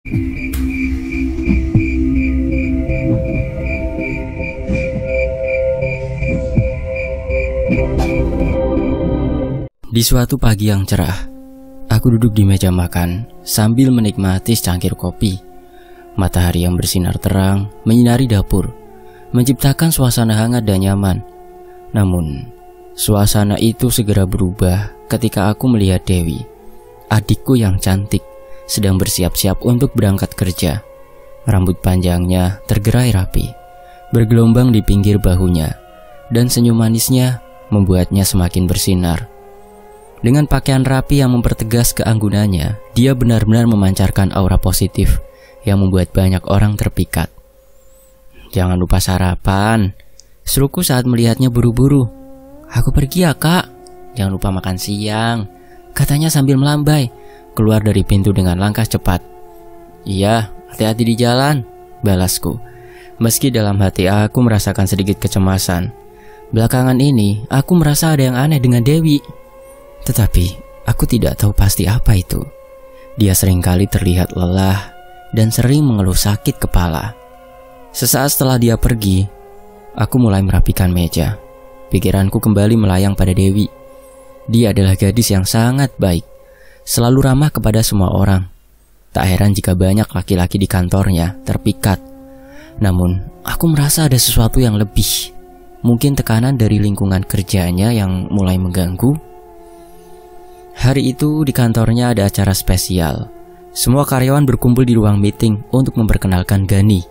Di suatu pagi yang cerah, aku duduk di meja makan sambil menikmati secangkir kopi. Matahari yang bersinar terang menyinari dapur, menciptakan suasana hangat dan nyaman. Namun, suasana itu segera berubah ketika aku melihat Dewi, adikku yang cantik, sedang bersiap-siap untuk berangkat kerja. Rambut panjangnya tergerai rapi, bergelombang di pinggir bahunya, dan senyum manisnya membuatnya semakin bersinar. Dengan pakaian rapi yang mempertegas keanggunannya, dia benar-benar memancarkan aura positif yang membuat banyak orang terpikat. "Jangan lupa sarapan," seruku saat melihatnya buru-buru. "Aku pergi ya kak, jangan lupa makan siang," katanya sambil melambai keluar dari pintu dengan langkah cepat. "Iya, hati-hati di jalan," balasku. Meski dalam hati aku merasakan sedikit kecemasan. Belakangan ini aku merasa ada yang aneh dengan Dewi. Tetapi aku tidak tahu pasti apa itu. Dia seringkali terlihat lelah dan sering mengeluh sakit kepala. Sesaat setelah dia pergi, aku mulai merapikan meja. Pikiranku kembali melayang pada Dewi. Dia adalah gadis yang sangat baik, selalu ramah kepada semua orang. Tak heran jika banyak laki-laki di kantornya terpikat. Namun, aku merasa ada sesuatu yang lebih. Mungkin tekanan dari lingkungan kerjanya yang mulai mengganggu. Hari itu di kantornya ada acara spesial. Semua karyawan berkumpul di ruang meeting untuk memperkenalkan Gani,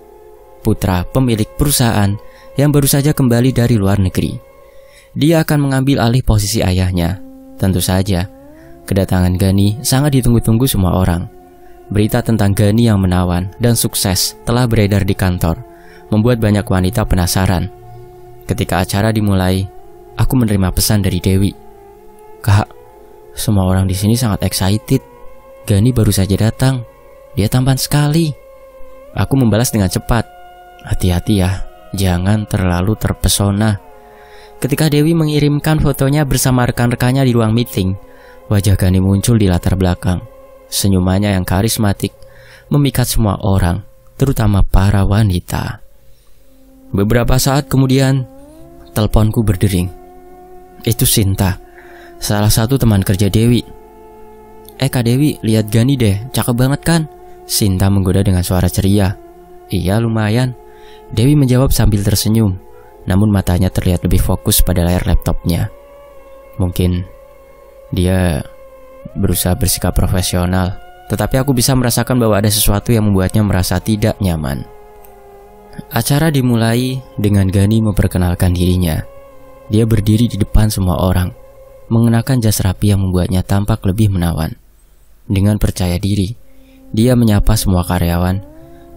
putra pemilik perusahaan yang baru saja kembali dari luar negeri. Dia akan mengambil alih posisi ayahnya. Tentu saja, kedatangan Gani sangat ditunggu-tunggu semua orang. Berita tentang Gani yang menawan dan sukses telah beredar di kantor, membuat banyak wanita penasaran. Ketika acara dimulai, aku menerima pesan dari Dewi. "Kak, semua orang di sini sangat excited. Gani baru saja datang. Dia tampan sekali." Aku membalas dengan cepat. "Hati-hati ya, jangan terlalu terpesona." Ketika Dewi mengirimkan fotonya bersama rekan-rekannya di ruang meeting, wajah Gani muncul di latar belakang. Senyumannya yang karismatik memikat semua orang, terutama para wanita. Beberapa saat kemudian, teleponku berdering. Itu Sinta, salah satu teman kerja Dewi. Kak Dewi, lihat Gani deh, cakep banget kan?" Sinta menggoda dengan suara ceria. "Iya, lumayan," Dewi menjawab sambil tersenyum. Namun matanya terlihat lebih fokus pada layar laptopnya. Mungkin dia berusaha bersikap profesional, tetapi aku bisa merasakan bahwa ada sesuatu yang membuatnya merasa tidak nyaman. Acara dimulai dengan Gani memperkenalkan dirinya. Dia berdiri di depan semua orang, mengenakan jas rapi yang membuatnya tampak lebih menawan. Dengan percaya diri, dia menyapa semua karyawan,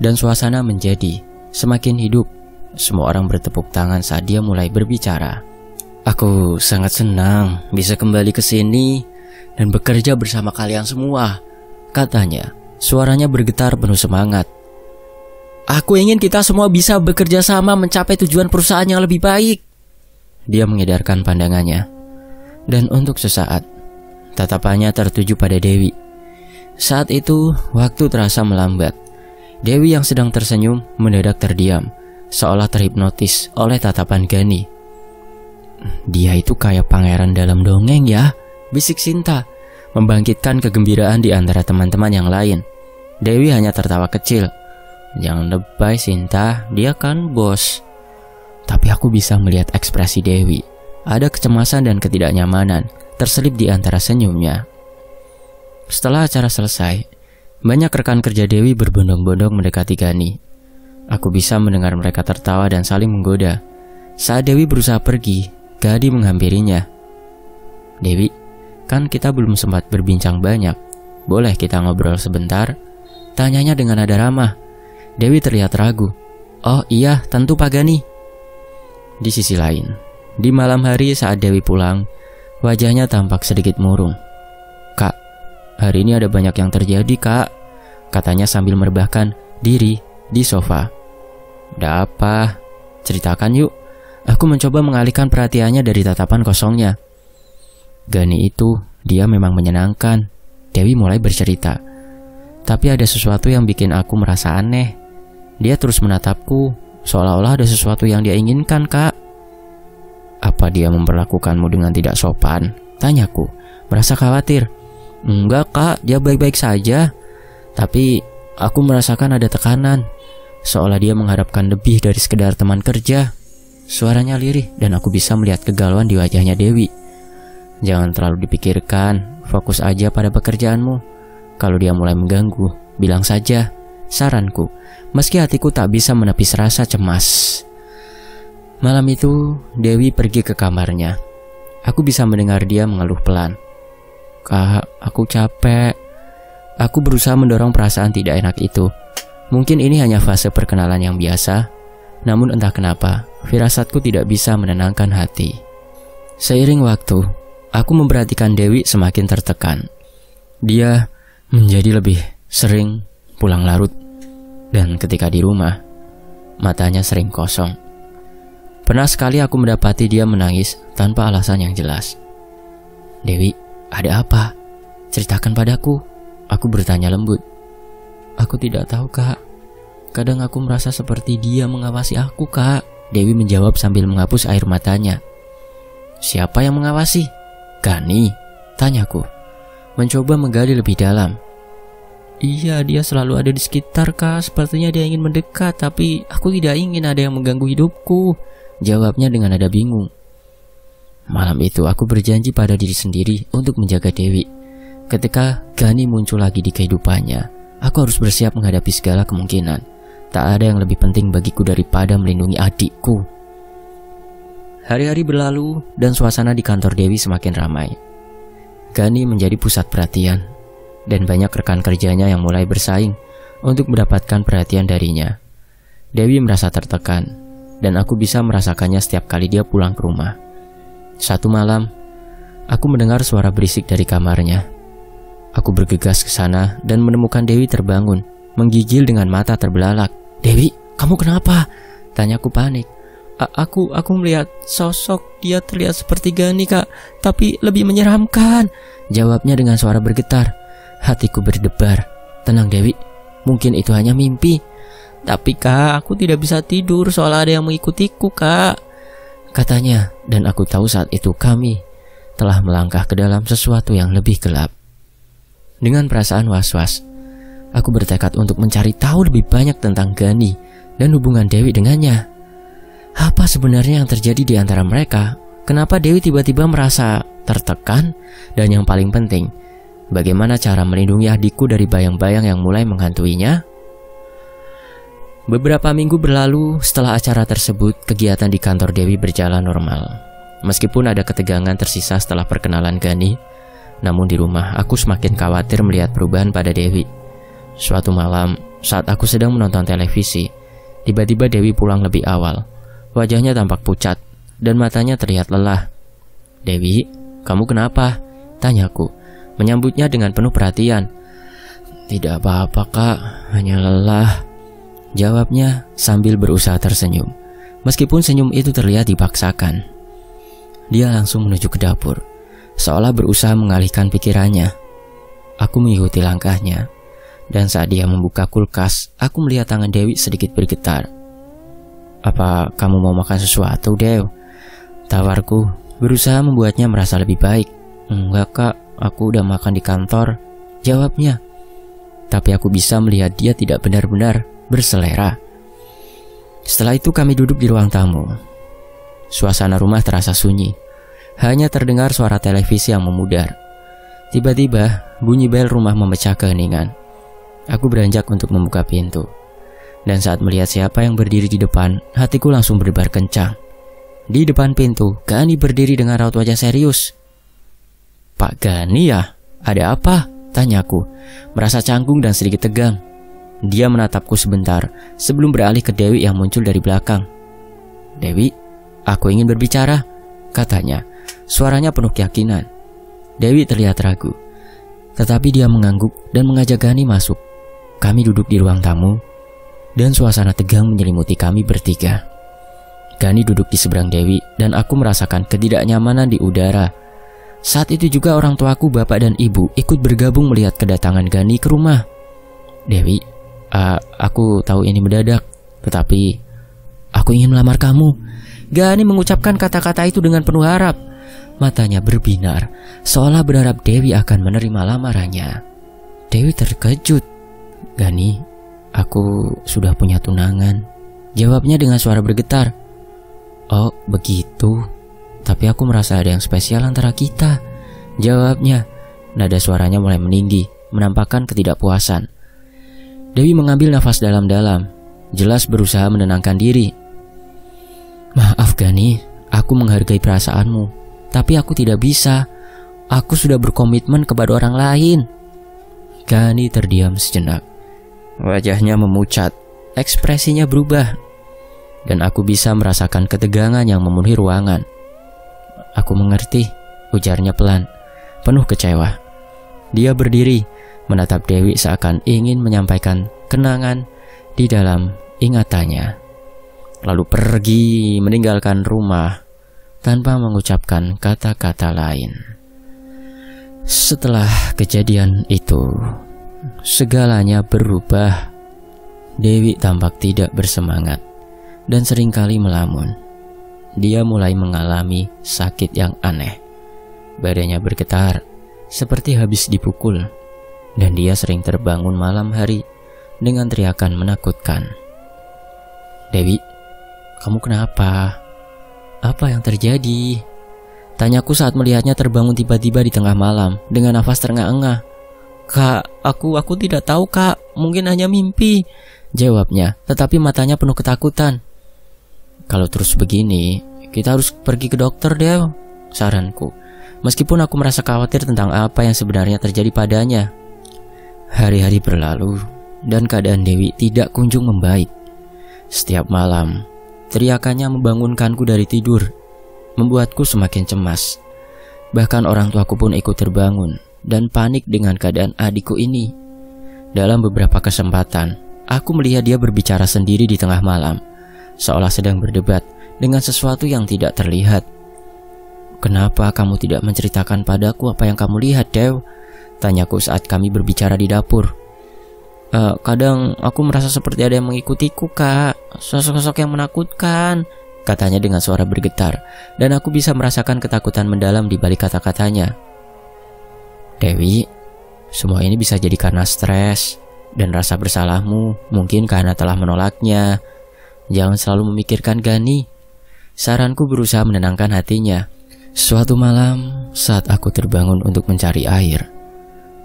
dan suasana menjadi semakin hidup. Semua orang bertepuk tangan saat dia mulai berbicara. "Aku sangat senang bisa kembali ke sini dan bekerja bersama kalian semua," katanya. Suaranya bergetar penuh semangat. "Aku ingin kita semua bisa bekerja sama mencapai tujuan perusahaan yang lebih baik." Dia mengedarkan pandangannya. Dan untuk sesaat, tatapannya tertuju pada Dewi. Saat itu, waktu terasa melambat. Dewi yang sedang tersenyum mendadak terdiam, seolah terhipnotis oleh tatapan Gani. "Dia itu kayak pangeran dalam dongeng ya," bisik Sinta, membangkitkan kegembiraan di antara teman-teman yang lain. Dewi hanya tertawa kecil. "Jangan lebay Sinta, dia kan bos." Tapi aku bisa melihat ekspresi Dewi. Ada kecemasan dan ketidaknyamanan terselip di antara senyumnya. Setelah acara selesai, banyak rekan kerja Dewi berbondong-bondong mendekati Gani. Aku bisa mendengar mereka tertawa dan saling menggoda. Saat Dewi berusaha pergi, Gani menghampirinya. "Dewi, kan kita belum sempat berbincang banyak. Boleh kita ngobrol sebentar?" tanyanya dengan nada ramah. Dewi terlihat ragu. "Oh iya, tentu Pak Gani." Di sisi lain, di malam hari saat Dewi pulang, wajahnya tampak sedikit murung. "Kak, hari ini ada banyak yang terjadi kak," katanya sambil merebahkan diri di sofa. "Ada apa? Ceritakan yuk." Aku mencoba mengalihkan perhatiannya dari tatapan kosongnya. "Gani itu, dia memang menyenangkan," Dewi mulai bercerita. Tapi ada sesuatu yang bikin aku merasa aneh. Dia terus menatapku, seolah-olah ada sesuatu yang dia inginkan, Kak. Apa dia memperlakukanmu dengan tidak sopan? Tanyaku, merasa khawatir. Enggak, Kak, dia baik-baik saja. Tapi aku merasakan ada tekanan, seolah dia mengharapkan lebih dari sekedar teman kerja. Suaranya lirih dan aku bisa melihat kegalauan di wajahnya Dewi. Jangan terlalu dipikirkan, fokus aja pada pekerjaanmu. Kalau dia mulai mengganggu, bilang saja, saranku, meski hatiku tak bisa menepis rasa cemas. Malam itu, Dewi pergi ke kamarnya. Aku bisa mendengar dia mengeluh pelan. Kak, aku capek. Aku berusaha mendorong perasaan tidak enak itu. Mungkin ini hanya fase perkenalan yang biasa, namun entah kenapa, firasatku tidak bisa menenangkan hati. Seiring waktu, aku memperhatikan Dewi semakin tertekan. Dia menjadi lebih sering pulang larut, dan ketika di rumah, matanya sering kosong. Pernah sekali aku mendapati dia menangis tanpa alasan yang jelas. Dewi, ada apa? Ceritakan padaku. Aku bertanya lembut. Aku tidak tahu, Kak. Kadang aku merasa seperti dia mengawasi aku, Kak. Dewi menjawab sambil menghapus air matanya. Siapa yang mengawasi? Gani? Tanyaku, mencoba menggali lebih dalam. Iya, dia selalu ada di sekitar, Kak. Sepertinya dia ingin mendekat, tapi aku tidak ingin ada yang mengganggu hidupku. Jawabnya dengan nada bingung. Malam itu aku berjanji pada diri sendiri untuk menjaga Dewi. Ketika Gani muncul lagi di kehidupannya, aku harus bersiap menghadapi segala kemungkinan. Tak ada yang lebih penting bagiku daripada melindungi adikku. Hari-hari berlalu dan suasana di kantor Dewi semakin ramai. Gani menjadi pusat perhatian, dan banyak rekan kerjanya yang mulai bersaing untuk mendapatkan perhatian darinya. Dewi merasa tertekan, dan aku bisa merasakannya setiap kali dia pulang ke rumah. Satu malam, aku mendengar suara berisik dari kamarnya. Aku bergegas ke sana dan menemukan Dewi terbangun, menggigil dengan mata terbelalak. Dewi, kamu kenapa? Tanyaku panik. Aku melihat sosok dia terlihat seperti Gani, Kak, tapi lebih menyeramkan. Jawabnya dengan suara bergetar. Hatiku berdebar. Tenang Dewi, mungkin itu hanya mimpi. Tapi Kak, aku tidak bisa tidur soalnya ada yang mengikutiku, Kak, katanya. Dan aku tahu saat itu kami telah melangkah ke dalam sesuatu yang lebih gelap. Dengan perasaan was-was, aku bertekad untuk mencari tahu lebih banyak tentang Gani dan hubungan Dewi dengannya. Apa sebenarnya yang terjadi di antara mereka? Kenapa Dewi tiba-tiba merasa tertekan? Dan yang paling penting, bagaimana cara melindungi adikku dari bayang-bayang yang mulai menghantuinya? Beberapa minggu berlalu setelah acara tersebut, kegiatan di kantor Dewi berjalan normal. Meskipun ada ketegangan tersisa setelah perkenalan Gani, namun di rumah aku semakin khawatir melihat perubahan pada Dewi. Suatu malam, saat aku sedang menonton televisi, tiba-tiba Dewi pulang lebih awal. Wajahnya tampak pucat dan matanya terlihat lelah. Dewi, kamu kenapa? Tanyaku, menyambutnya dengan penuh perhatian. Tidak apa-apa, Kak, hanya lelah, jawabnya sambil berusaha tersenyum. Meskipun senyum itu terlihat dipaksakan. Dia langsung menuju ke dapur, seolah berusaha mengalihkan pikirannya. Aku mengikuti langkahnya, dan saat dia membuka kulkas, aku melihat tangan Dewi sedikit bergetar. Apa kamu mau makan sesuatu, Dew? Tawarku, berusaha membuatnya merasa lebih baik. Enggak, Kak, aku udah makan di kantor, jawabnya. Tapi aku bisa melihat dia tidak benar-benar berselera. Setelah itu kami duduk di ruang tamu. Suasana rumah terasa sunyi. Hanya terdengar suara televisi yang memudar. Tiba-tiba bunyi bel rumah memecah keheningan. Aku beranjak untuk membuka pintu. Dan saat melihat siapa yang berdiri di depan, hatiku langsung berdebar kencang. Di depan pintu, Gani berdiri dengan raut wajah serius. Pak Gani ya? Ada apa? Tanyaku, merasa canggung dan sedikit tegang. Dia menatapku sebentar sebelum beralih ke Dewi yang muncul dari belakang. Dewi, aku ingin berbicara, katanya. Suaranya penuh keyakinan. Dewi terlihat ragu, tetapi dia mengangguk dan mengajak Gani masuk. Kami duduk di ruang tamu, dan suasana tegang menyelimuti kami bertiga. Gani duduk di seberang Dewi, dan aku merasakan ketidaknyamanan di udara. Saat itu juga orang tuaku, bapak dan ibu, ikut bergabung melihat kedatangan Gani ke rumah. Dewi, aku tahu ini mendadak, tetapi aku ingin melamar kamu. Gani mengucapkan kata-kata itu dengan penuh harap. Matanya berbinar, seolah berharap Dewi akan menerima lamarannya. Dewi terkejut. Gani, aku sudah punya tunangan, jawabnya dengan suara bergetar. Oh, begitu. Tapi aku merasa ada yang spesial antara kita, jawabnya. Nada suaranya mulai meninggi, menampakkan ketidakpuasan. Dewi mengambil nafas dalam-dalam, jelas berusaha menenangkan diri. Maaf Gani, aku menghargai perasaanmu, tapi aku tidak bisa. Aku sudah berkomitmen kepada orang lain. Gani terdiam sejenak. Wajahnya memucat, ekspresinya berubah, dan aku bisa merasakan ketegangan yang memenuhi ruangan. Aku mengerti, ujarnya pelan, penuh kecewa. Dia berdiri, menatap Dewi seakan ingin menyampaikan kenangan di dalam ingatannya, lalu pergi meninggalkan rumah tanpa mengucapkan kata-kata lain. Setelah kejadian itu, segalanya berubah. Dewi tampak tidak bersemangat dan seringkali melamun. Dia mulai mengalami sakit yang aneh. Badannya bergetar seperti habis dipukul, dan dia sering terbangun malam hari dengan teriakan menakutkan. Dewi, kamu kenapa? Apa yang terjadi? Tanyaku saat melihatnya terbangun tiba-tiba di tengah malam dengan nafas terengah-engah. Kak, aku tidak tahu kak, mungkin hanya mimpi, jawabnya, tetapi matanya penuh ketakutan. Kalau terus begini, kita harus pergi ke dokter Dew, saranku. Meskipun aku merasa khawatir tentang apa yang sebenarnya terjadi padanya. Hari-hari berlalu dan keadaan Dewi tidak kunjung membaik. Setiap malam, teriakannya membangunkanku dari tidur, membuatku semakin cemas. Bahkan orang tuaku pun ikut terbangun dan panik dengan keadaan adikku ini. Dalam beberapa kesempatan, aku melihat dia berbicara sendiri di tengah malam, seolah sedang berdebat dengan sesuatu yang tidak terlihat. Kenapa kamu tidak menceritakan padaku apa yang kamu lihat, Dew? Tanyaku saat kami berbicara di dapur. Kadang aku merasa seperti ada yang mengikutiku, kak. Sosok-sosok yang menakutkan, katanya dengan suara bergetar, dan aku bisa merasakan ketakutan mendalam di balik kata-katanya. Dewi, semua ini bisa jadi karena stres dan rasa bersalahmu, mungkin karena telah menolaknya. Jangan selalu memikirkan Gani. Saranku berusaha menenangkan hatinya. Suatu malam, saat aku terbangun untuk mencari air,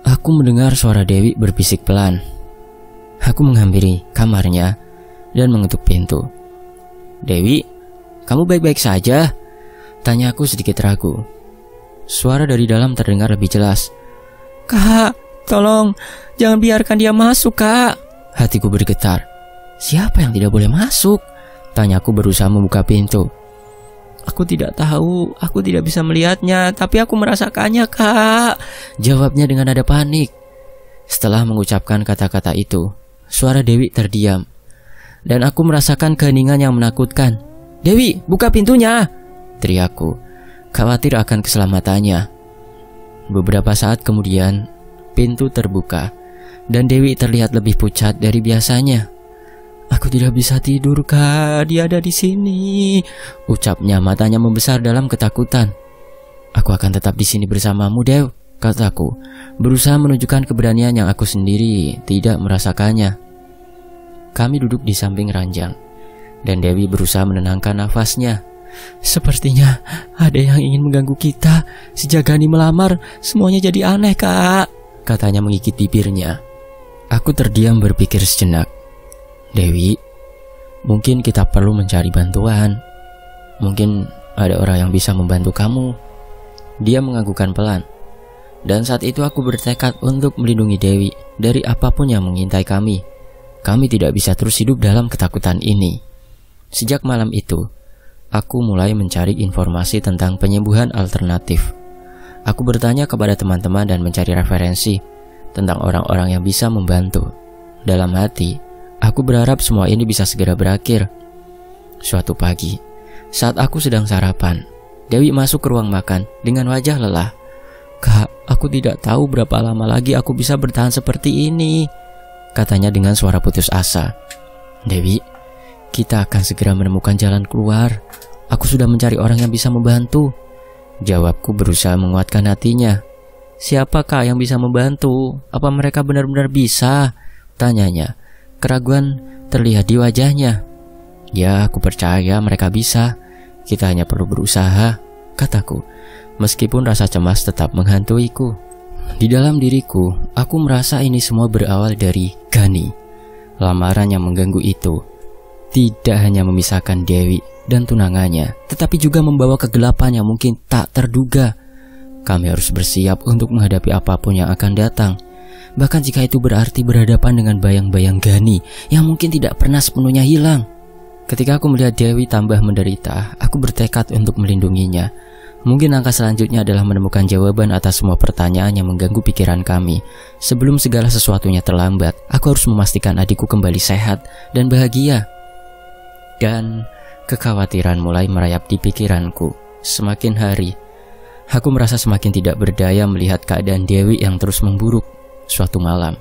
aku mendengar suara Dewi berbisik pelan. Aku menghampiri kamarnya dan mengetuk pintu. Dewi, kamu baik-baik saja? Tanyaku sedikit ragu. Suara dari dalam terdengar lebih jelas. Kak, tolong, jangan biarkan dia masuk, kak. Hatiku bergetar. Siapa yang tidak boleh masuk? Tanyaku berusaha membuka pintu. Aku tidak tahu, aku tidak bisa melihatnya, tapi aku merasakannya, kak, jawabnya dengan nada panik. Setelah mengucapkan kata-kata itu, suara Dewi terdiam, dan aku merasakan keheningan yang menakutkan. Dewi, buka pintunya, teriakku, khawatir akan keselamatannya. Beberapa saat kemudian, pintu terbuka, dan Dewi terlihat lebih pucat dari biasanya. Aku tidak bisa tidur, kak, dia ada di sini, ucapnya, matanya membesar dalam ketakutan. Aku akan tetap di sini bersamamu, Dew, kataku, berusaha menunjukkan keberanian yang aku sendiri tidak merasakannya. Kami duduk di samping ranjang, dan Dewi berusaha menenangkan nafasnya. Sepertinya ada yang ingin mengganggu kita. Sejak Gani melamar, semuanya jadi aneh, kak, katanya menggigit bibirnya. Aku terdiam berpikir sejenak. Dewi, mungkin kita perlu mencari bantuan. Mungkin ada orang yang bisa membantu kamu. Dia menganggukkan pelan. Dan saat itu aku bertekad untuk melindungi Dewi dari apapun yang mengintai kami. Kami tidak bisa terus hidup dalam ketakutan ini. Sejak malam itu, aku mulai mencari informasi tentang penyembuhan alternatif. Aku bertanya kepada teman-teman dan mencari referensi tentang orang-orang yang bisa membantu. Dalam hati, aku berharap semua ini bisa segera berakhir. Suatu pagi, saat aku sedang sarapan, Dewi masuk ke ruang makan dengan wajah lelah. Kak, aku tidak tahu berapa lama lagi aku bisa bertahan seperti ini, katanya dengan suara putus asa. "Dewi, kita akan segera menemukan jalan keluar. Aku sudah mencari orang yang bisa membantu." Jawabku berusaha menguatkan hatinya. "Siapakah yang bisa membantu? Apa mereka benar-benar bisa?" tanyanya. Keraguan terlihat di wajahnya. "Ya, aku percaya mereka bisa. Kita hanya perlu berusaha," kataku, meskipun rasa cemas tetap menghantuiku. Di dalam diriku, aku merasa ini semua berawal dari Gani. Lamaran yang mengganggu itu tidak hanya memisahkan Dewi dan tunangannya, tetapi juga membawa kegelapan yang mungkin tak terduga. Kami harus bersiap untuk menghadapi apapun yang akan datang, bahkan jika itu berarti berhadapan dengan bayang-bayang Gani yang mungkin tidak pernah sepenuhnya hilang. Ketika aku melihat Dewi tambah menderita, aku bertekad untuk melindunginya. Mungkin langkah selanjutnya adalah menemukan jawaban atas semua pertanyaan yang mengganggu pikiran kami. Sebelum segala sesuatunya terlambat, aku harus memastikan adikku kembali sehat dan bahagia. Dan kekhawatiran mulai merayap di pikiranku. Semakin hari, aku merasa semakin tidak berdaya melihat keadaan Dewi yang terus memburuk. Suatu malam,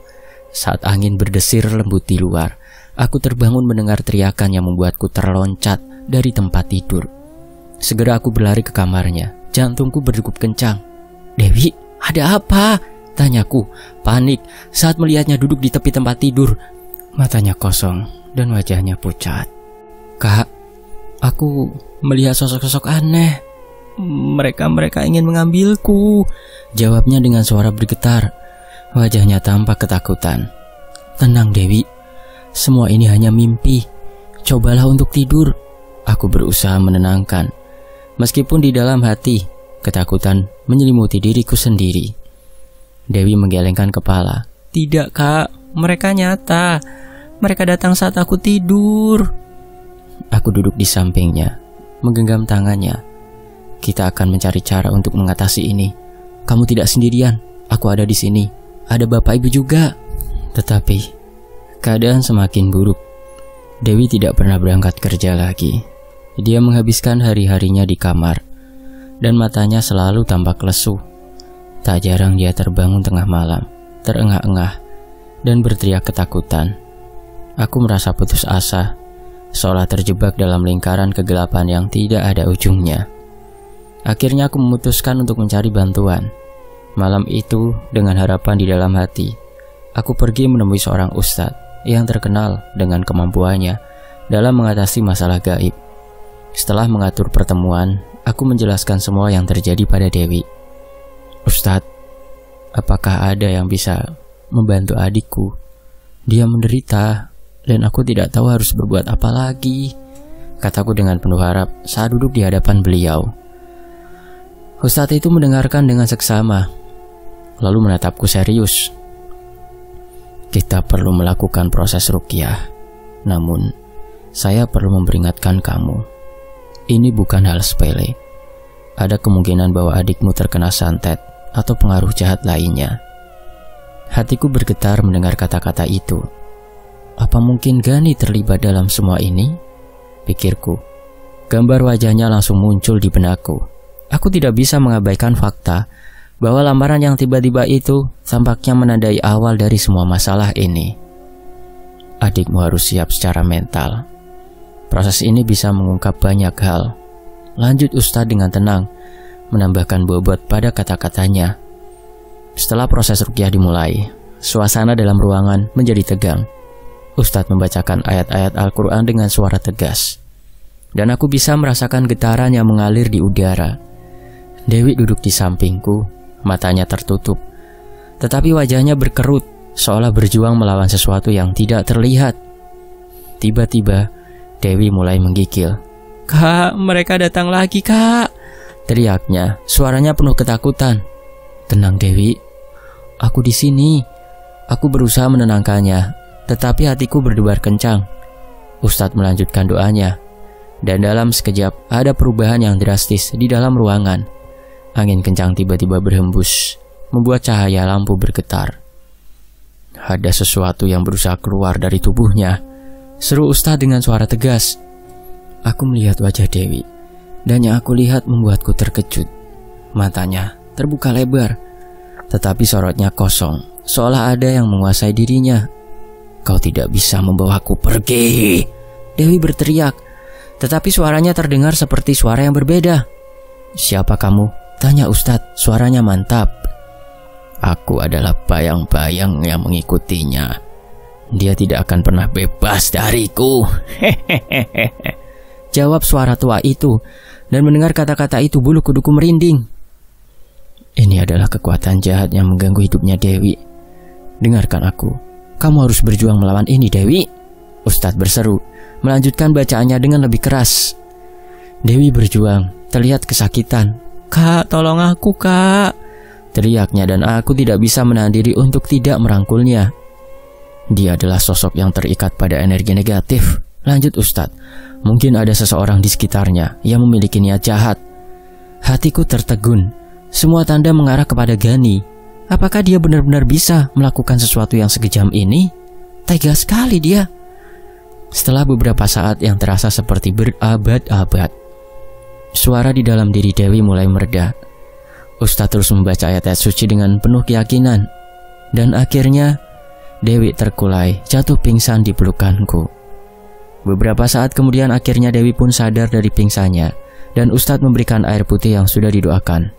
saat angin berdesir lembut di luar, aku terbangun mendengar teriakan yang membuatku terloncat dari tempat tidur. Segera aku berlari ke kamarnya. Jantungku berdegup kencang. "Dewi, ada apa?" tanyaku, panik saat melihatnya duduk di tepi tempat tidur. Matanya kosong dan wajahnya pucat. "Kak, aku melihat sosok-sosok aneh. Mereka ingin mengambilku," jawabnya dengan suara bergetar. Wajahnya tampak ketakutan. "Tenang Dewi, semua ini hanya mimpi. Cobalah untuk tidur." Aku berusaha menenangkan. Meskipun di dalam hati, ketakutan menyelimuti diriku sendiri. Dewi menggelengkan kepala. "Tidak kak, mereka nyata. Mereka datang saat aku tidur." Aku duduk di sampingnya, menggenggam tangannya. "Kita akan mencari cara untuk mengatasi ini. Kamu tidak sendirian, aku ada di sini. Ada bapak ibu juga." Tetapi keadaan semakin buruk. Dewi tidak pernah berangkat kerja lagi. Dia menghabiskan hari-harinya di kamar, dan matanya selalu tampak lesu. Tak jarang dia terbangun tengah malam, terengah-engah, dan berteriak ketakutan. Aku merasa putus asa, seolah terjebak dalam lingkaran kegelapan yang tidak ada ujungnya. Akhirnya aku memutuskan untuk mencari bantuan. Malam itu, dengan harapan di dalam hati, aku pergi menemui seorang ustadz yang terkenal dengan kemampuannya dalam mengatasi masalah gaib. Setelah mengatur pertemuan, aku menjelaskan semua yang terjadi pada Dewi. "Ustadz, apakah ada yang bisa membantu adikku? Dia menderita dan aku tidak tahu harus berbuat apa lagi," kataku dengan penuh harap saat duduk di hadapan beliau. Ustadz itu mendengarkan dengan seksama, lalu menatapku serius. "Kita perlu melakukan proses ruqyah. Namun, saya perlu memperingatkan kamu. Ini bukan hal sepele. Ada kemungkinan bahwa adikmu terkena santet atau pengaruh jahat lainnya." Hatiku bergetar mendengar kata-kata itu. Apa mungkin Gani terlibat dalam semua ini? Pikirku. Gambar wajahnya langsung muncul di benakku. Aku tidak bisa mengabaikan fakta bahwa lamaran yang tiba-tiba itu tampaknya menandai awal dari semua masalah ini. "Adikmu harus siap secara mental. Proses ini bisa mengungkap banyak hal," lanjut Ustadz dengan tenang, menambahkan bobot pada kata-katanya. Setelah proses ruqyah dimulai, suasana dalam ruangan menjadi tegang. Ustadz membacakan ayat-ayat Al-Quran dengan suara tegas, dan aku bisa merasakan getaran yang mengalir di udara. Dewi duduk di sampingku, matanya tertutup, tetapi wajahnya berkerut, seolah berjuang melawan sesuatu yang tidak terlihat. Tiba-tiba, Dewi mulai menggigil. "Kak, mereka datang lagi kak!" teriaknya, suaranya penuh ketakutan. "Tenang Dewi, aku di sini." Aku berusaha menenangkannya, tetapi hatiku berdebar kencang. Ustadz melanjutkan doanya, dan dalam sekejap ada perubahan yang drastis di dalam ruangan. Angin kencang tiba-tiba berhembus, membuat cahaya lampu bergetar. "Ada sesuatu yang berusaha keluar dari tubuhnya," seru Ustadz dengan suara tegas. Aku melihat wajah Dewi, dan yang aku lihat membuatku terkejut. Matanya terbuka lebar, tetapi sorotnya kosong, seolah ada yang menguasai dirinya. Kau tidak bisa membawaku pergi, Dewi berteriak. Tetapi suaranya terdengar seperti suara yang berbeda. Siapa kamu? Tanya Ustadz, suaranya mantap. Aku adalah bayang-bayang yang mengikutinya. Dia tidak akan pernah bebas dariku. Hehehe, jawab suara tua itu. Dan mendengar kata-kata itu bulu kuduku merinding. Ini adalah kekuatan jahat yang mengganggu hidupnya Dewi. Dengarkan aku. Kamu harus berjuang melawan ini, Dewi. Ustadz berseru, melanjutkan bacaannya dengan lebih keras. Dewi berjuang, terlihat kesakitan. Kak, tolong aku, Kak, teriaknya, dan aku tidak bisa menahan diri untuk tidak merangkulnya. Dia adalah sosok yang terikat pada energi negatif, lanjut Ustadz. Mungkin ada seseorang di sekitarnya yang memiliki niat jahat. Hatiku tertegun. Semua tanda mengarah kepada Gani. Apakah dia benar-benar bisa melakukan sesuatu yang sekejam ini? Tega sekali dia. Setelah beberapa saat yang terasa seperti berabad-abad, suara di dalam diri Dewi mulai mereda. Ustadz terus membaca ayat-ayat suci dengan penuh keyakinan. Dan akhirnya Dewi terkulai jatuh pingsan di pelukanku. Beberapa saat kemudian akhirnya Dewi pun sadar dari pingsannya, dan Ustadz memberikan air putih yang sudah didoakan.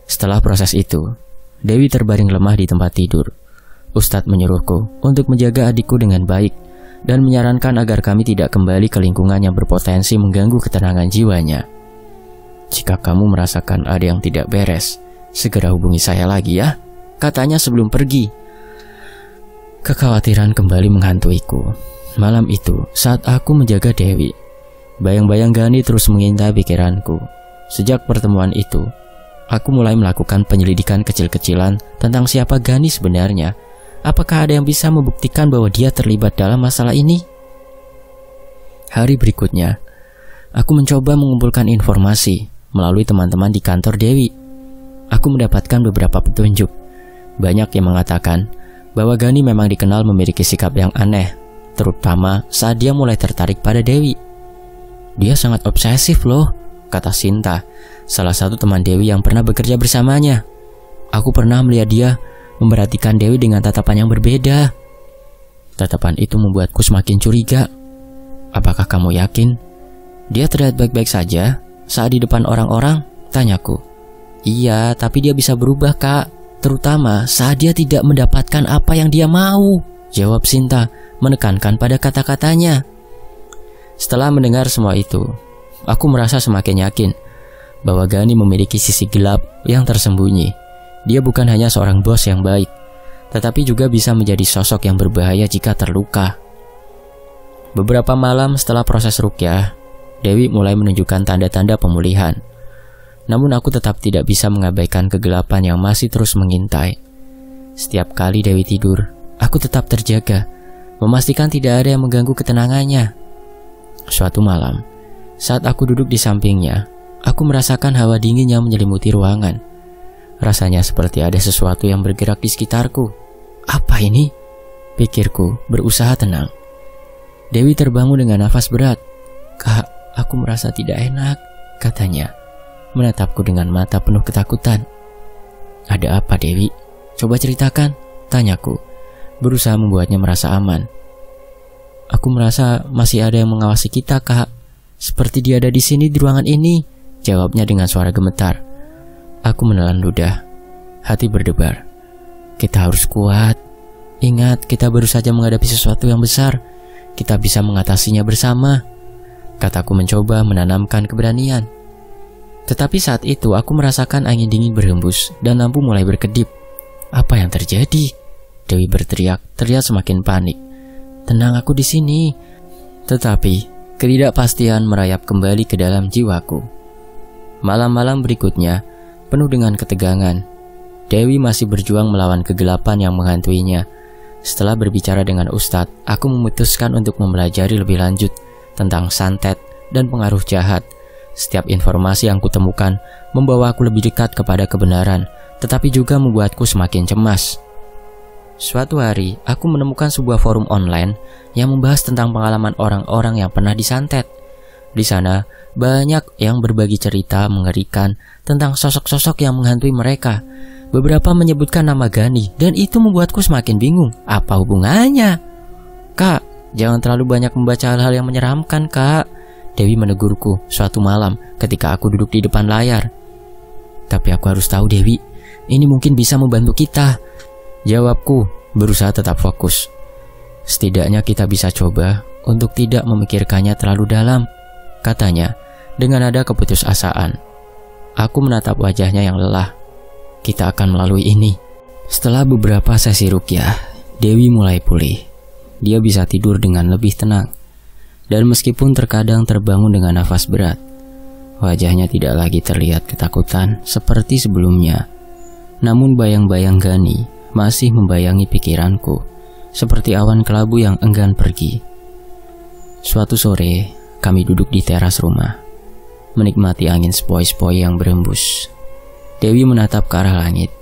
Setelah proses itu, Dewi terbaring lemah di tempat tidur. Ustadz menyuruhku untuk menjaga adikku dengan baik dan menyarankan agar kami tidak kembali ke lingkungan yang berpotensi mengganggu ketenangan jiwanya. Jika kamu merasakan ada yang tidak beres, segera hubungi saya lagi ya, katanya sebelum pergi. Kekhawatiran kembali menghantuiku. Malam itu, saat aku menjaga Dewi, bayang-bayang Gani terus mengintai pikiranku. Sejak pertemuan itu, aku mulai melakukan penyelidikan kecil-kecilan tentang siapa Gani sebenarnya. Apakah ada yang bisa membuktikan bahwa dia terlibat dalam masalah ini? Hari berikutnya, aku mencoba mengumpulkan informasi melalui teman-teman di kantor Dewi. Aku mendapatkan beberapa petunjuk. Banyak yang mengatakan bahwa Gani memang dikenal memiliki sikap yang aneh, terutama saat dia mulai tertarik pada Dewi. Dia sangat obsesif loh, kata Sinta, salah satu teman Dewi yang pernah bekerja bersamanya. Aku pernah melihat dia memperhatikan Dewi dengan tatapan yang berbeda. Tatapan itu membuatku semakin curiga. Apakah kamu yakin dia terlihat baik-baik saja saat di depan orang-orang? Tanyaku. Iya, tapi dia bisa berubah, Kak, terutama saat dia tidak mendapatkan apa yang dia mau, jawab Sinta, menekankan pada kata-katanya. Setelah mendengar semua itu, aku merasa semakin yakin bahwa Gani memiliki sisi gelap yang tersembunyi. Dia bukan hanya seorang bos yang baik, tetapi juga bisa menjadi sosok yang berbahaya jika terluka. Beberapa malam setelah proses ruqyah, Dewi mulai menunjukkan tanda-tanda pemulihan. Namun aku tetap tidak bisa mengabaikan kegelapan yang masih terus mengintai. Setiap kali Dewi tidur, aku tetap terjaga, memastikan tidak ada yang mengganggu ketenangannya. Suatu malam, saat aku duduk di sampingnya, aku merasakan hawa dingin yang menyelimuti ruangan. Rasanya seperti ada sesuatu yang bergerak di sekitarku. Apa ini? Pikirku berusaha tenang. Dewi terbangun dengan nafas berat. Kak, aku merasa tidak enak, katanya, menatapku dengan mata penuh ketakutan. Ada apa, Dewi? Coba ceritakan, tanyaku, berusaha membuatnya merasa aman. Aku merasa masih ada yang mengawasi kita, Kak. Seperti dia ada di sini di ruangan ini, jawabnya dengan suara gemetar. Aku menelan ludah. Hati berdebar. Kita harus kuat. Ingat, kita baru saja menghadapi sesuatu yang besar. Kita bisa mengatasinya bersama, kataku mencoba menanamkan keberanian. Tetapi saat itu aku merasakan angin dingin berhembus dan lampu mulai berkedip. Apa yang terjadi? Dewi berteriak, terlihat semakin panik. Tenang, aku di sini. Tetapi ketidakpastian merayap kembali ke dalam jiwaku. Malam-malam berikutnya penuh dengan ketegangan. Dewi masih berjuang melawan kegelapan yang menghantuinya. Setelah berbicara dengan Ustadz, aku memutuskan untuk mempelajari lebih lanjut tentang santet dan pengaruh jahat. Setiap informasi yang kutemukan membawa aku lebih dekat kepada kebenaran, tetapi juga membuatku semakin cemas. Suatu hari, aku menemukan sebuah forum online yang membahas tentang pengalaman orang-orang yang pernah disantet. Di sana, banyak yang berbagi cerita mengerikan tentang sosok-sosok yang menghantui mereka. Beberapa menyebutkan nama Gani, dan itu membuatku semakin bingung. Apa hubungannya? "Kak, jangan terlalu banyak membaca hal-hal yang menyeramkan, Kak," Dewi menegurku suatu malam ketika aku duduk di depan layar. "Tapi aku harus tahu, Dewi, ini mungkin bisa membantu kita," jawabku, berusaha tetap fokus. "Setidaknya kita bisa coba untuk tidak memikirkannya terlalu dalam," katanya dengan nada keputusasaan. Aku menatap wajahnya yang lelah. "Kita akan melalui ini." Setelah beberapa sesi ruqyah, Dewi mulai pulih. Dia bisa tidur dengan lebih tenang. Dan meskipun terkadang terbangun dengan nafas berat, wajahnya tidak lagi terlihat ketakutan seperti sebelumnya. Namun bayang-bayang Gani masih membayangi pikiranku, seperti awan kelabu yang enggan pergi. Suatu sore, kami duduk di teras rumah, menikmati angin sepoi-sepoi yang berembus. Dewi menatap ke arah langit,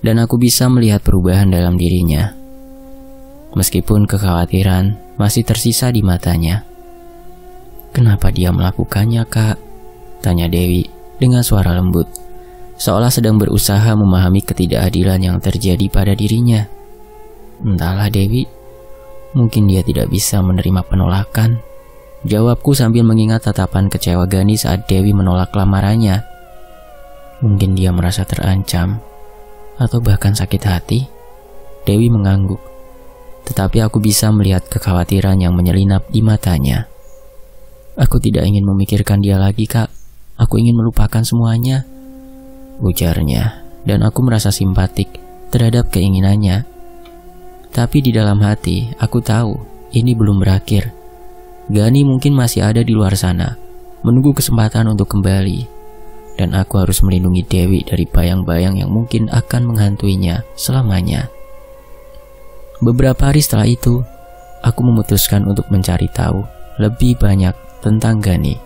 dan aku bisa melihat perubahan dalam dirinya. Meskipun kekhawatiran masih tersisa di matanya. "Kenapa dia melakukannya, Kak?" tanya Dewi dengan suara lembut, seolah sedang berusaha memahami ketidakadilan yang terjadi pada dirinya. "Entahlah, Dewi, mungkin dia tidak bisa menerima penolakan," jawabku sambil mengingat tatapan kecewa Gani saat Dewi menolak lamarannya. "Mungkin dia merasa terancam, atau bahkan sakit hati," Dewi mengangguk. Tetapi aku bisa melihat kekhawatiran yang menyelinap di matanya. "Aku tidak ingin memikirkan dia lagi, Kak. Aku ingin melupakan semuanya," ujarnya, dan aku merasa simpatik terhadap keinginannya. Tapi di dalam hati, aku tahu ini belum berakhir. Gani mungkin masih ada di luar sana, menunggu kesempatan untuk kembali. Dan aku harus melindungi Dewi dari bayang-bayang yang mungkin akan menghantuinya selamanya. Beberapa hari setelah itu, aku memutuskan untuk mencari tahu lebih banyak tentang Gani.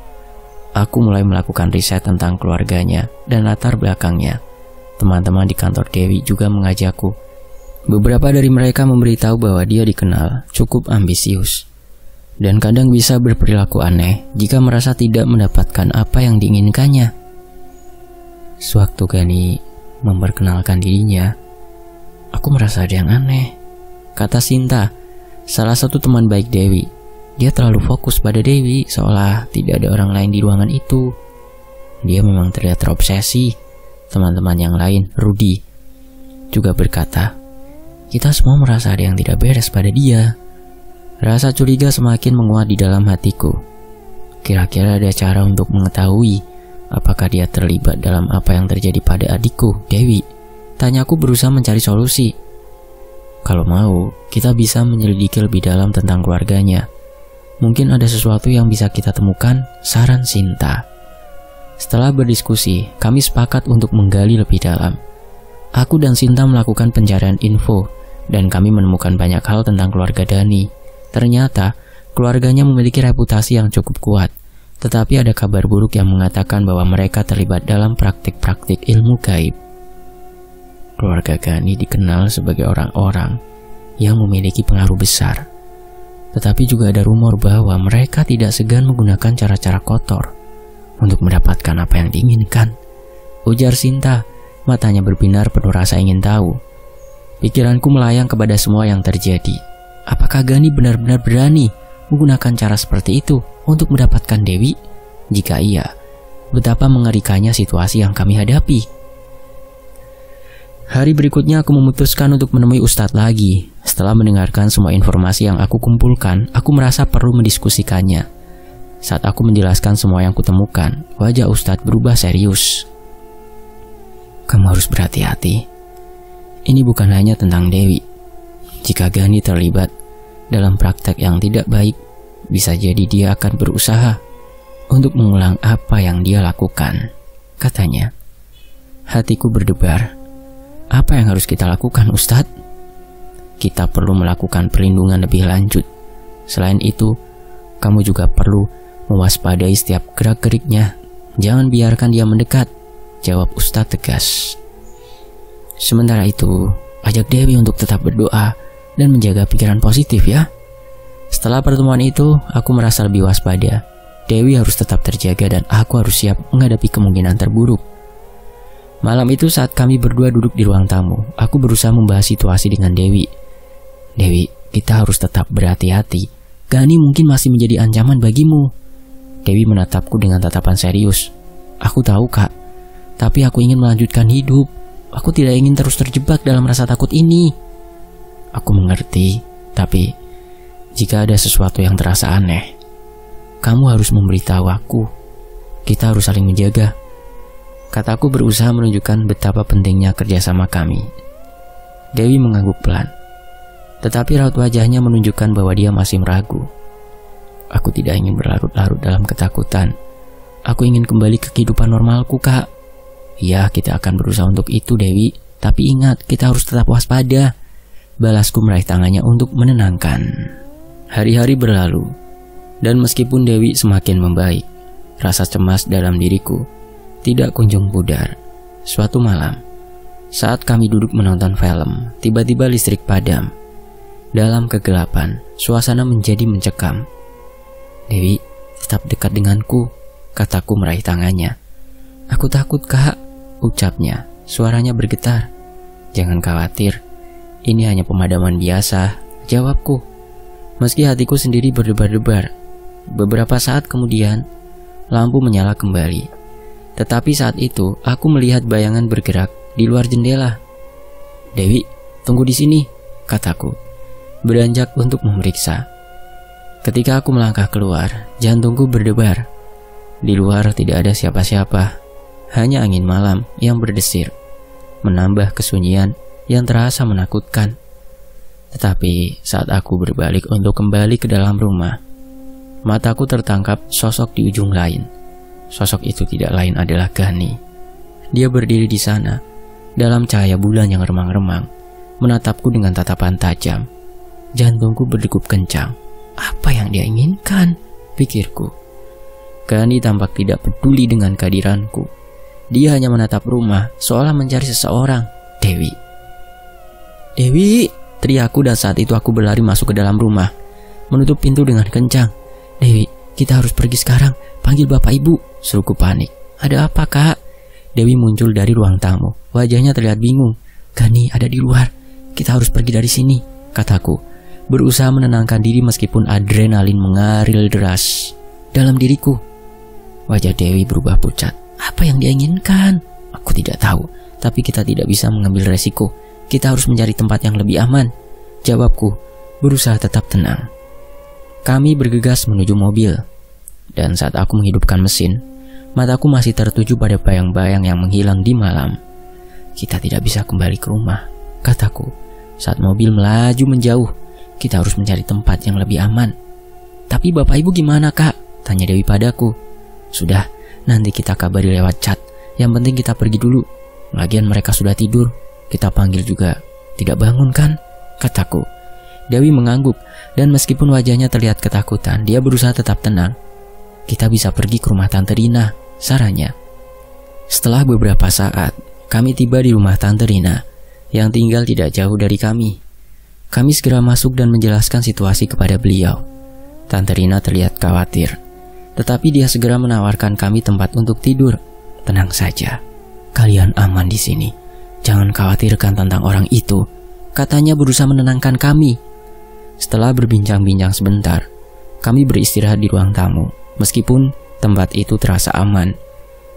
Aku mulai melakukan riset tentang keluarganya dan latar belakangnya. Teman-teman di kantor Dewi juga mengajakku. Beberapa dari mereka memberitahu bahwa dia dikenal cukup ambisius dan kadang bisa berperilaku aneh jika merasa tidak mendapatkan apa yang diinginkannya. Sewaktu Gani memperkenalkan dirinya, aku merasa ada yang aneh, kata Sinta, salah satu teman baik Dewi. Dia terlalu fokus pada Dewi, seolah tidak ada orang lain di ruangan itu. Dia memang terlihat terobsesi. Teman-teman yang lain, Rudy, juga berkata, kita semua merasa ada yang tidak beres pada dia. Rasa curiga semakin menguat di dalam hatiku. Kira-kira ada cara untuk mengetahui apakah dia terlibat dalam apa yang terjadi pada adikku, Dewi? Tanyaku berusaha mencari solusi. Kalau mau, kita bisa menyelidiki lebih dalam tentang keluarganya. Mungkin ada sesuatu yang bisa kita temukan, saran Sinta. Setelah berdiskusi, kami sepakat untuk menggali lebih dalam. Aku dan Sinta melakukan pencarian info, dan kami menemukan banyak hal tentang keluarga Dani. Ternyata, keluarganya memiliki reputasi yang cukup kuat, tetapi ada kabar buruk yang mengatakan bahwa mereka terlibat dalam praktik-praktik ilmu gaib. Keluarga Gani dikenal sebagai orang-orang yang memiliki pengaruh besar. Tetapi juga ada rumor bahwa mereka tidak segan menggunakan cara-cara kotor untuk mendapatkan apa yang diinginkan. Ujar Sinta, matanya berbinar penuh rasa ingin tahu. Pikiranku melayang kepada semua yang terjadi. Apakah Gani benar-benar berani menggunakan cara seperti itu untuk mendapatkan Dewi? Jika iya, betapa mengerikannya situasi yang kami hadapi. Hari berikutnya aku memutuskan untuk menemui Ustadz lagi. Setelah mendengarkan semua informasi yang aku kumpulkan, aku merasa perlu mendiskusikannya. Saat aku menjelaskan semua yang kutemukan, wajah Ustadz berubah serius. Kamu harus berhati-hati. Ini bukan hanya tentang Dewi. Jika Gani terlibat dalam praktek yang tidak baik, bisa jadi dia akan berusaha untuk mengulang apa yang dia lakukan, katanya. Hatiku berdebar. Apa yang harus kita lakukan, Ustadz? Kita perlu melakukan perlindungan lebih lanjut. Selain itu, kamu juga perlu mewaspadai setiap gerak-geriknya. Jangan biarkan dia mendekat, jawab Ustadz tegas. Sementara itu, ajak Dewi untuk tetap berdoa dan menjaga pikiran positif ya. Setelah pertemuan itu, aku merasa lebih waspada. Dewi harus tetap terjaga dan aku harus siap menghadapi kemungkinan terburuk. Malam itu saat kami berdua duduk di ruang tamu, aku berusaha membahas situasi dengan Dewi. Dewi, kita harus tetap berhati-hati. Gani mungkin masih menjadi ancaman bagimu. Dewi menatapku dengan tatapan serius. Aku tahu, Kak, tapi aku ingin melanjutkan hidup. Aku tidak ingin terus terjebak dalam rasa takut ini. Aku mengerti, tapi jika ada sesuatu yang terasa aneh, kamu harus memberitahu aku. Kita harus saling menjaga. Kataku berusaha menunjukkan betapa pentingnya kerjasama kami. Dewi mengangguk pelan, tetapi raut wajahnya menunjukkan bahwa dia masih meragu. Aku tidak ingin berlarut-larut dalam ketakutan. Aku ingin kembali ke kehidupan normalku, Kak. Ya, kita akan berusaha untuk itu, Dewi. Tapi ingat, kita harus tetap waspada. Balasku meraih tangannya untuk menenangkan. Hari-hari berlalu, dan meskipun Dewi semakin membaik, rasa cemas dalam diriku tidak kunjung pudar. Suatu malam, saat kami duduk menonton film, tiba-tiba listrik padam. Dalam kegelapan, suasana menjadi mencekam. Dewi, tetap dekat denganku, kataku meraih tangannya. Aku takut, Kak, ucapnya. Suaranya bergetar. Jangan khawatir, ini hanya pemadaman biasa, jawabku. Meski hatiku sendiri berdebar-debar. Beberapa saat kemudian, lampu menyala kembali. Tetapi saat itu, aku melihat bayangan bergerak di luar jendela. Dewi, tunggu di sini, kataku, beranjak untuk memeriksa. Ketika aku melangkah keluar, jantungku berdebar. Di luar tidak ada siapa-siapa, hanya angin malam yang berdesir, menambah kesunyian yang terasa menakutkan. Tetapi saat aku berbalik untuk kembali ke dalam rumah, mataku tertangkap sosok di ujung lain. Sosok itu tidak lain adalah Gani. Dia berdiri di sana, dalam cahaya bulan yang remang-remang, menatapku dengan tatapan tajam. Jantungku berdegup kencang. Apa yang dia inginkan? Pikirku. Gani tampak tidak peduli dengan kehadiranku. Dia hanya menatap rumah, seolah mencari seseorang. Dewi. Dewi, teriakku, dan saat itu aku berlari masuk ke dalam rumah, menutup pintu dengan kencang. Dewi, kita harus pergi sekarang. Panggil bapak ibu, seruku panik. Ada apa, Kak? Dewi muncul dari ruang tamu. Wajahnya terlihat bingung. Gani ada di luar. Kita harus pergi dari sini, kataku, berusaha menenangkan diri meskipun adrenalin mengalir deras dalam diriku. Wajah Dewi berubah pucat. Apa yang dia inginkan? Aku tidak tahu, tapi kita tidak bisa mengambil resiko. Kita harus mencari tempat yang lebih aman, jawabku, berusaha tetap tenang. Kami bergegas menuju mobil, dan saat aku menghidupkan mesin, mataku masih tertuju pada bayang-bayang yang menghilang di malam. Kita tidak bisa kembali ke rumah, kataku, saat mobil melaju menjauh. Kita harus mencari tempat yang lebih aman. Tapi bapak ibu gimana, Kak? Tanya Dewi padaku. Sudah, nanti kita kabari lewat chat. Yang penting kita pergi dulu. Lagian mereka sudah tidur. Kita panggil juga tidak bangun kan? Kataku. Dewi mengangguk, dan meskipun wajahnya terlihat ketakutan, dia berusaha tetap tenang. Kita bisa pergi ke rumah Tante Rina, sarannya. Setelah beberapa saat, kami tiba di rumah Tante Rina, yang tinggal tidak jauh dari kami. Kami segera masuk dan menjelaskan situasi kepada beliau. Tante Rina terlihat khawatir, tetapi dia segera menawarkan kami tempat untuk tidur. Tenang saja, kalian aman di sini. Jangan khawatirkan tentang orang itu, katanya berusaha menenangkan kami. Setelah berbincang-bincang sebentar, kami beristirahat di ruang tamu. Meskipun tempat itu terasa aman,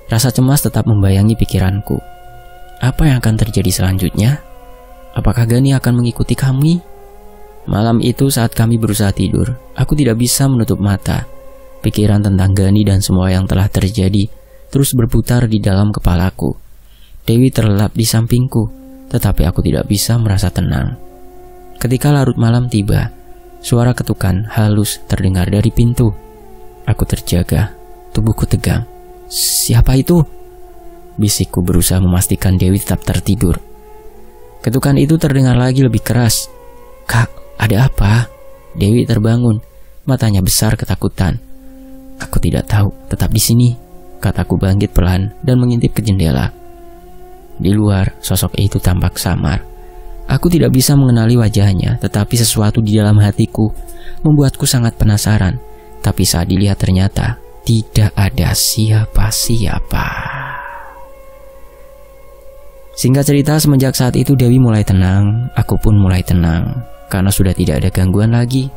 rasa cemas tetap membayangi pikiranku. Apa yang akan terjadi selanjutnya? Apakah Gani akan mengikuti kami? Malam itu saat kami berusaha tidur, aku tidak bisa menutup mata. Pikiran tentang Gani dan semua yang telah terjadi terus berputar di dalam kepalaku. Dewi terlelap di sampingku, tetapi aku tidak bisa merasa tenang. Ketika larut malam tiba, suara ketukan halus terdengar dari pintu. Aku terjaga, tubuhku tegang. Siapa itu? Bisikku berusaha memastikan Dewi tetap tertidur. Ketukan itu terdengar lagi lebih keras. Kak, ada apa? Dewi terbangun, matanya besar ketakutan. Aku tidak tahu, tetap di sini, kataku bangkit pelan dan mengintip ke jendela. Di luar, sosok itu tampak samar. Aku tidak bisa mengenali wajahnya, tetapi sesuatu di dalam hatiku membuatku sangat penasaran. Tapi saat dilihat ternyata tidak ada siapa-siapa. Singkat cerita, semenjak saat itu Dewi mulai tenang, aku pun mulai tenang. karena sudah tidak ada gangguan lagi.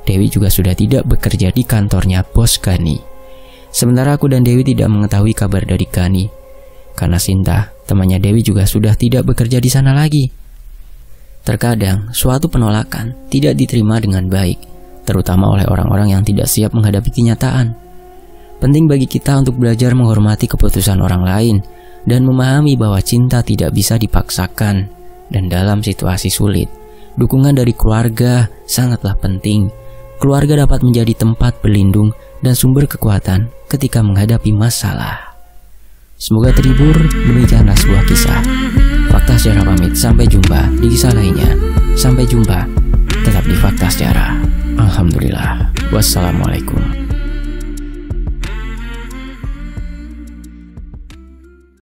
Dewi juga sudah tidak bekerja di kantornya bos Gani. Sementara aku dan Dewi tidak mengetahui kabar dari Gani, karena Sinta, temannya Dewi juga sudah tidak bekerja di sana lagi. Terkadang, suatu penolakan tidak diterima dengan baik, terutama oleh orang-orang yang tidak siap menghadapi kenyataan. Penting bagi kita untuk belajar menghormati keputusan orang lain dan memahami bahwa cinta tidak bisa dipaksakan. Dan dalam situasi sulit, dukungan dari keluarga sangatlah penting. Keluarga dapat menjadi tempat berlindung dan sumber kekuatan ketika menghadapi masalah. Semoga terhibur, demikianlah sebuah kisah. Fakta Sejarah pamit, sampai jumpa di kisah lainnya. Sampai jumpa, tetap di Fakta Sejarah. Alhamdulillah, wassalamualaikum.